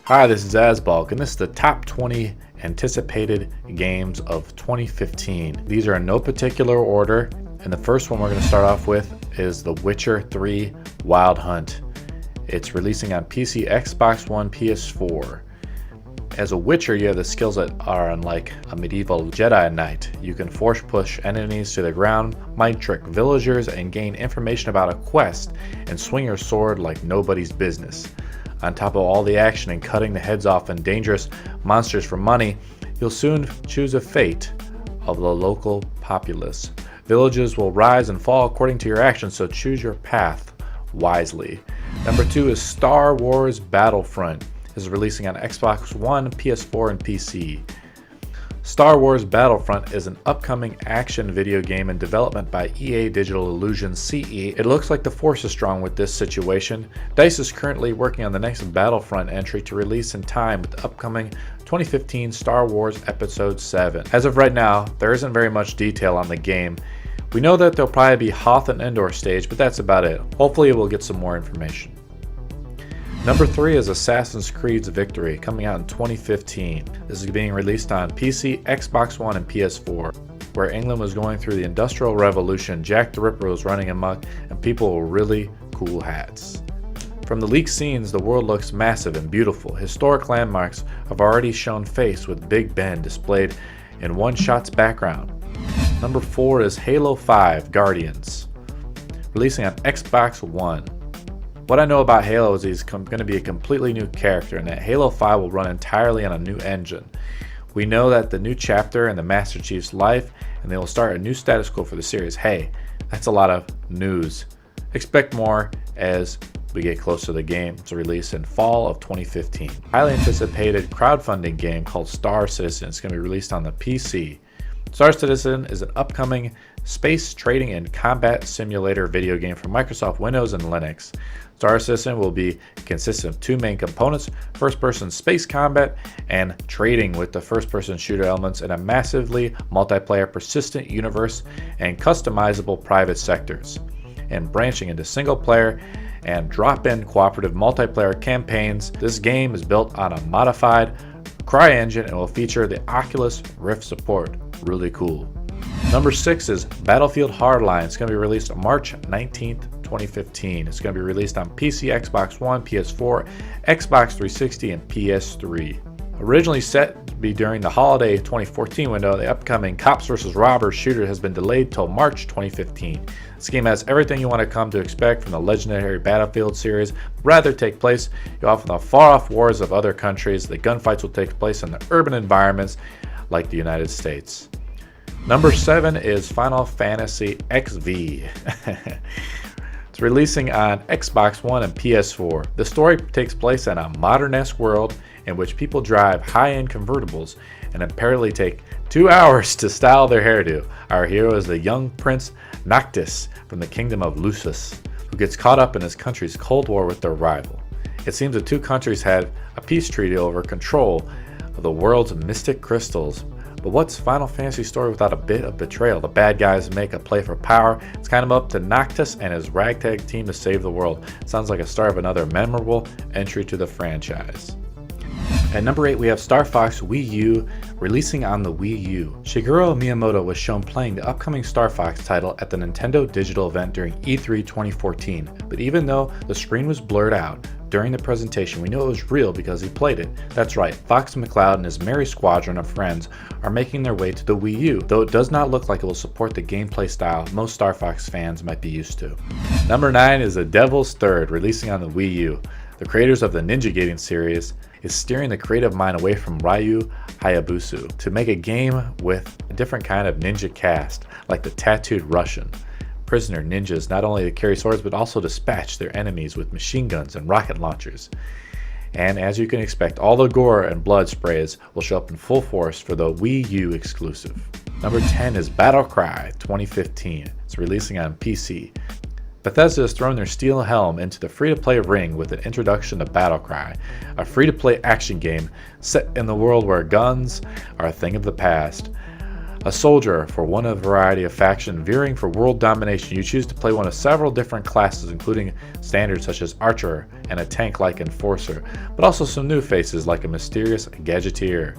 Hi, this is Asbalk, and this is the top 20 anticipated games of 2015. These are in no particular order, and the first one we're going to start off with is The Witcher 3 Wild Hunt. It's releasing on PC, Xbox One, PS4. As a Witcher, you have the skills that are unlike a medieval Jedi Knight. You can force push enemies to the ground, mind trick villagers, and gain information about a quest, and swing your sword like nobody's business. On top of all the action and cutting the heads off and dangerous monsters for money, you'll soon choose a fate of the local populace. Villages will rise and fall according to your actions, so choose your path wisely. Number 2 is Star Wars Battlefront. This is releasing on Xbox One, PS4, and PC. Star Wars Battlefront is an upcoming action video game in development by EA Digital Illusions CE. It looks like the force is strong with this situation. DICE is currently working on the next Battlefront entry to release in time with the upcoming 2015 Star Wars Episode 7. As of right now, there isn't very much detail on the game. We know that there'll probably be Hoth and Endor stage, but that's about it. Hopefully we'll get some more information. Number 3 is Assassin's Creed's Victory, coming out in 2015. This is being released on PC, Xbox One, and PS4. Where England was going through the Industrial Revolution, Jack the Ripper was running amok, and people wore really cool hats. From the leaked scenes, the world looks massive and beautiful. Historic landmarks have already shown face with Big Ben displayed in one shot's background. Number 4 is Halo 5 Guardians, releasing on Xbox One. What I know about Halo is he's going to be a completely new character, and that Halo 5 will run entirely on a new engine. We know that the new chapter in the Master Chief's life, and they will start a new status quo for the series. Hey, that's a lot of news. Expect more as we get close to the game's release in fall of 2015. Highly anticipated crowdfunding game called Star Citizen is going to be released on the PC. Star Citizen is an upcoming space trading and combat simulator video game for Microsoft Windows and Linux. Star Citizen will be consistent of 2 main components: first-person space combat and trading with the first-person shooter elements in a massively multiplayer persistent universe and customizable private sectors, and branching into single-player and drop-in cooperative multiplayer campaigns. This game is built on a modified CryEngine and will feature the Oculus Rift support. Really cool. Number 6 is Battlefield Hardline. It's going to be released on March 19th, 2015. It's going to be released on PC, Xbox One, PS4, Xbox 360, and PS3. Originally set to be during the holiday 2014 window, the upcoming Cops vs. Robbers shooter has been delayed till March 2015. This game has everything you want to come to expect from the legendary Battlefield series, but rather take place off in the far-off wars of other countries. The gunfights will take place in the urban environments like the United States. Number 7 is Final Fantasy XV. It's releasing on Xbox One and PS4. The story takes place in a modern-esque world in which people drive high-end convertibles and apparently take 2 hours to style their hairdo. Our hero is the young Prince Noctis from the Kingdom of Lucis, who gets caught up in his country's Cold War with their rival. It seems the two countries had a peace treaty over control of the world's mystic crystals. But what's Final Fantasy story without a bit of betrayal? The bad guys make a play for power. It's kind of up to Noctis and his ragtag team to save the world. Sounds like a start of another memorable entry to the franchise. At number 8, we have Star Fox Wii U, releasing on the Wii U. Shigeru Miyamoto was shown playing the upcoming Star Fox title at the Nintendo Digital event during E3 2014. But even though the screen was blurred out during the presentation, we knew it was real because he played it. That's right, Fox McCloud and his merry squadron of friends are making their way to the Wii U, though it does not look like it will support the gameplay style most Star Fox fans might be used to. Number 9 is The Devil's Third, releasing on the Wii U. The creators of the Ninja Gaiden series is steering the creative mind away from Ryu Hayabusa to make a game with a different kind of ninja cast, like the tattooed Russian. Prisoner ninjas not only to carry swords but also dispatch their enemies with machine guns and rocket launchers. And as you can expect, all the gore and blood sprays will show up in full force for the Wii U exclusive. Number 10 is Battlecry 2015. It's releasing on PC. Bethesda has thrown their steel helm into the free-to-play ring with an introduction to Battlecry, a free-to-play action game set in the world where guns are a thing of the past. A soldier for one of a variety of faction veering for world domination. You choose to play one of several different classes, including standards such as archer and a tank-like enforcer, but also some new faces like a mysterious gadgeteer.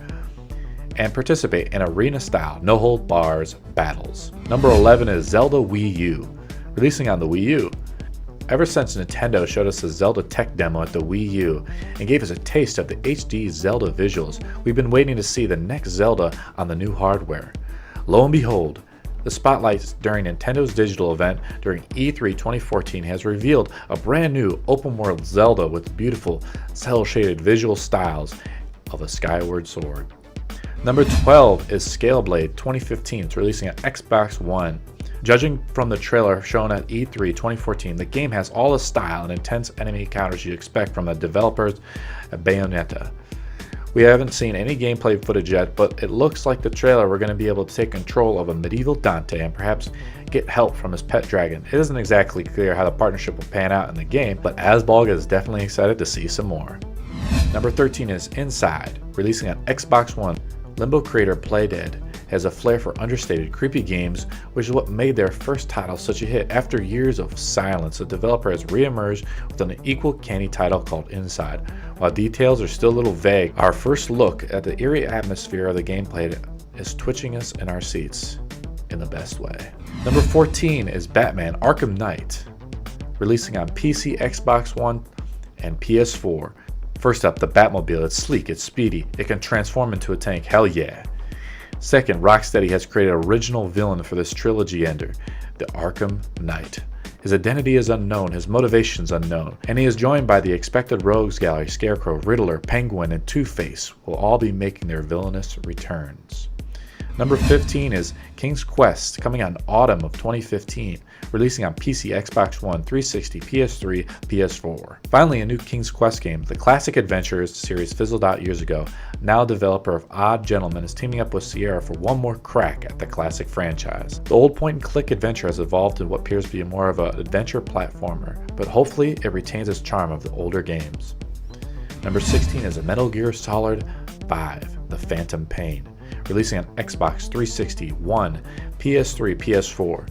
And participate in arena-style, no-hold-bars battles. Number 11 is Zelda Wii U, releasing on the Wii U. Ever since Nintendo showed us the Zelda tech demo at the Wii U and gave us a taste of the HD Zelda visuals, we've been waiting to see the next Zelda on the new hardware. Lo and behold, the spotlight during Nintendo's digital event during E3 2014 has revealed a brand new open-world Zelda with beautiful cel-shaded visual styles of a skyward sword. Number 12 is Scalebound 2015. It's releasing on Xbox One. Judging from the trailer shown at E3 2014, the game has all the style and intense enemy encounters you'd expect from the developers at Bayonetta. We haven't seen any gameplay footage yet, but it looks like the trailer we're going to be able to take control of a medieval Dante and perhaps get help from his pet dragon. It isn't exactly clear how the partnership will pan out in the game, but Asbolg is definitely excited to see some more. Number 13 is Inside, releasing on Xbox One. Limbo creator Playdead has a flair for understated, creepy games, which is what made their first title such a hit. After years of silence, the developer has re-emerged with an equal canny title called Inside. While details are still a little vague, our first look at the eerie atmosphere of the gameplay is twitching us in our seats in the best way. Number 14 is Batman Arkham Knight, releasing on PC, Xbox One, and PS4. First up, the Batmobile. It's sleek, it's speedy, it can transform into a tank, hell yeah. Second, Rocksteady has created an original villain for this trilogy ender, the Arkham Knight. His identity is unknown, his motivations unknown, and he is joined by the expected rogues gallery. Scarecrow, Riddler, Penguin, and Two-Face will all be making their villainous returns. Number 15 is King's Quest, coming out in autumn of 2015, releasing on PC, Xbox One, 360, PS3, PS4. Finally, a new King's Quest game. The classic adventures series fizzled out years ago. Now, developer of Odd Gentleman is teaming up with Sierra for one more crack at the classic franchise. The old point-and-click adventure has evolved into what appears to be more of an adventure platformer, but hopefully it retains its charm of the older games. Number 16 is a Metal Gear Solid 5, The Phantom Pain, releasing on Xbox 360, One, PS3, PS4.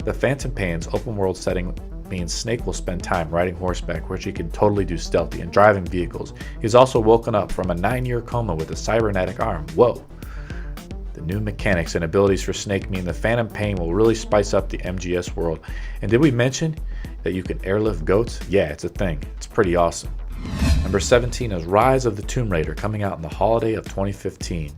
The Phantom Pain's open world setting means Snake will spend time riding horseback, which he can totally do stealthy, and driving vehicles. He's also woken up from a 9-year coma with a cybernetic arm. Whoa! The new mechanics and abilities for Snake mean the Phantom Pain will really spice up the MGS world. And did we mention that you can airlift goats? Yeah, it's a thing. It's pretty awesome. Number 17 is Rise of the Tomb Raider, coming out in the holiday of 2015.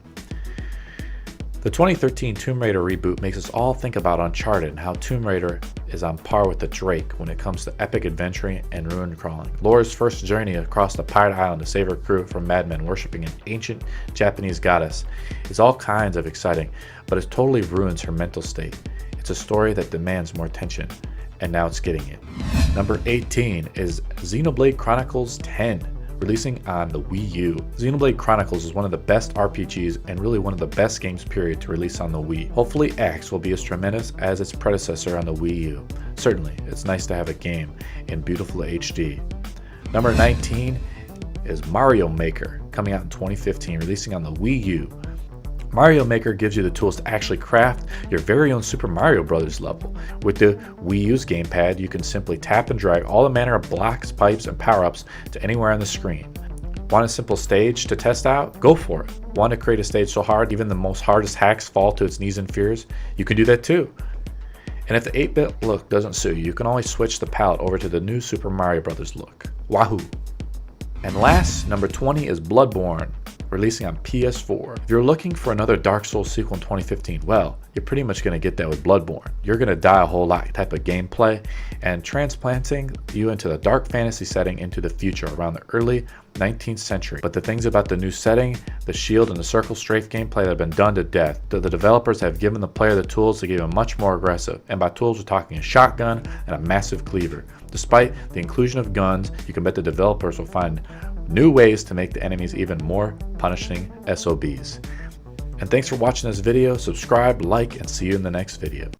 The 2013 Tomb Raider reboot makes us all think about Uncharted and how Tomb Raider is on par with the Drake when it comes to epic adventuring and ruin crawling. Laura's first journey across the pirate island to save her crew from madmen worshipping an ancient Japanese goddess is all kinds of exciting, but it totally ruins her mental state. It's a story that demands more attention, and now it's getting it. Number 18 is Xenoblade Chronicles X, releasing on the Wii U. Xenoblade Chronicles is one of the best RPGs and really one of the best games period to release on the Wii. Hopefully X will be as tremendous as its predecessor on the Wii U. Certainly, it's nice to have a game in beautiful HD. Number 19 is Mario Maker, coming out in 2015, releasing on the Wii U. Mario Maker gives you the tools to actually craft your very own Super Mario Bros. Level. With the Wii U's gamepad, you can simply tap and drag all the manner of blocks, pipes, and power-ups to anywhere on the screen. Want a simple stage to test out? Go for it. Want to create a stage so hard even the most hardest hacks fall to its knees and fears? You can do that too. And if the 8-bit look doesn't suit you, you can always switch the palette over to the new Super Mario Bros. Look. Wahoo! And last, number 20 is Bloodborne, releasing on PS4. If you're looking for another Dark Souls sequel in 2015, well, you're pretty much going to get that with Bloodborne. You're going to die a whole lot type of gameplay and transplanting you into the dark fantasy setting into the future around the early 19th century. But the things about the new setting, the shield and the circle strafe gameplay that have been done to death. The developers have given the player the tools to get even much more aggressive. And by tools, we're talking a shotgun and a massive cleaver. Despite the inclusion of guns, you can bet the developers will find new ways to make the enemies even more punishing SOBs. And thanks for watching this video. Subscribe, like, and see you in the next video.